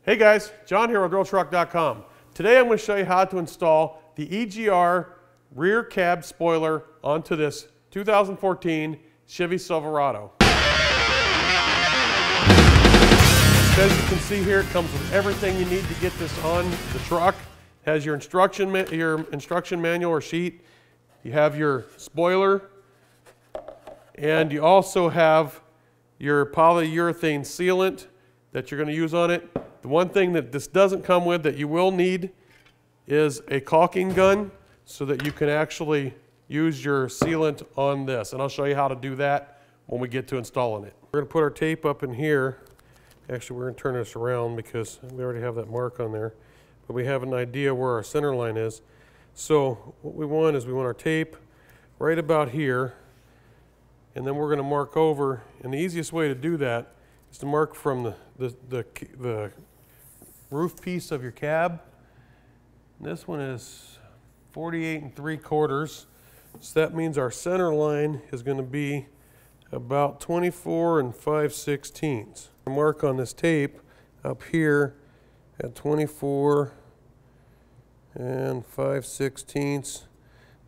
Hey guys, John here with RealTruck.com. Today I'm going to show you how to install the EGR Rear Cab Spoiler onto this 2014 Chevy Silverado. As you can see here, it comes with everything you need to get this on the truck. It has your instruction manual or sheet. You have your spoiler, and you also have your polyurethane sealant that you're going to use on it. The one thing that this doesn't come with that you will need is a caulking gun so that you can actually use your sealant on this. And I'll show you how to do that when we get to installing it. We're going to put our tape up in here. Actually, we're going to turn this around because we already have that mark on there. But we have an idea where our center line is. So what we want is we want our tape right about here. And then we're going to mark over. And the easiest way to do that is to mark from the roof piece of your cab. This one is 48 3/4, so that means our center line is going to be about 24 5/16. Mark on this tape up here at 24 5/16.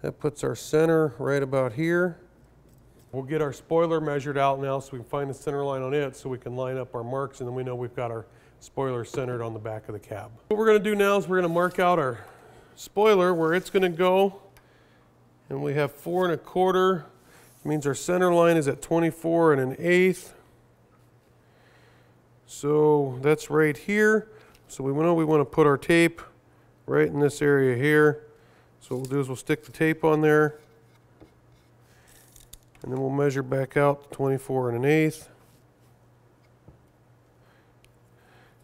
That puts our center right about here. We'll get our spoiler measured out now so we can find the center line on it so we can line up our marks, and then we know we've got our spoiler centered on the back of the cab. What we're going to do now is we're going to mark out our spoiler where it's going to go, and we have 4 1/4. It means our center line is at 24 1/8. So that's right here. So we know we want to put our tape right in this area here. So what we'll do is we'll stick the tape on there, and then we'll measure back out 24 1/8.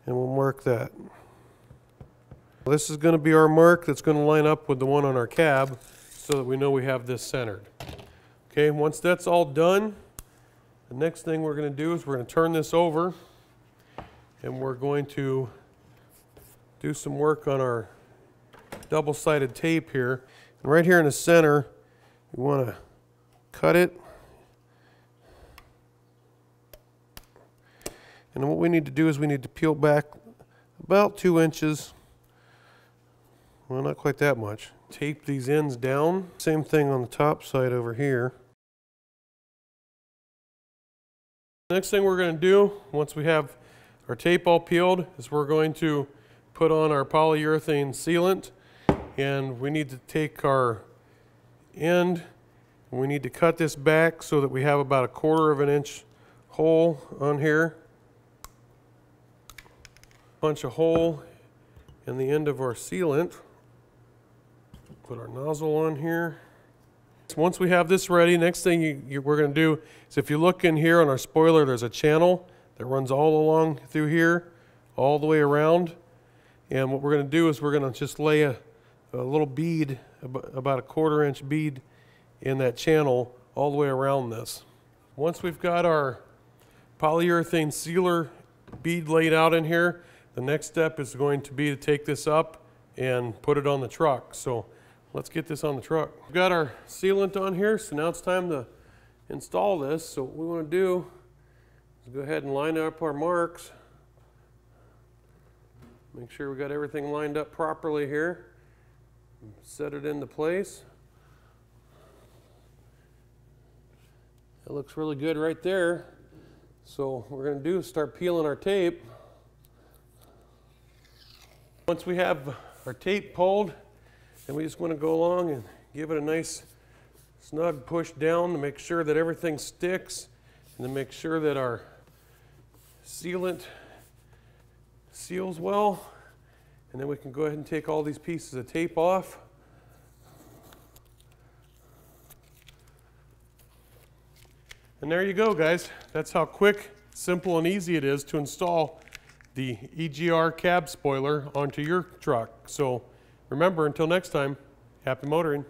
And we'll mark that. This is going to be our mark that's going to line up with the one on our cab so that we know we have this centered. Okay, once that's all done, the next thing we're going to do is we're going to turn this over and we're going to do some work on our double-sided tape here. And right here in the center, you want to cut it. And then what we need to do is we need to peel back about 2 inches. Well, not quite that much. Tape these ends down. Same thing on the top side over here. The next thing we're going to do, once we have our tape all peeled, is we're going to put on our polyurethane sealant. And we need to take our end, and we need to cut this back so that we have about 1/4 inch hole on here. Punch a hole in the end of our sealant. Put our nozzle on here. Once we have this ready, next thing we're going to do is, if you look in here on our spoiler, there's a channel that runs all along through here, all the way around. And what we're going to do is we're going to just lay a little bead, about 1/4 inch bead in that channel all the way around this. Once we've got our polyurethane sealer bead laid out in here, the next step is going to be to take this up and put it on the truck. So let's get this on the truck. We've got our sealant on here, so now it's time to install this. So what we want to do is go ahead and line up our marks. Make sure we got everything lined up properly here. Set it into place. It looks really good right there. So what we're going to do is start peeling our tape. Once we have our tape pulled, then we just want to go along and give it a nice snug push down to make sure that everything sticks, and to make sure that our sealant seals well. And then we can go ahead and take all these pieces of tape off. And there you go, guys. That's how quick, simple, and easy it is to install the EGR cab spoiler onto your truck. So remember, until next time, happy motoring.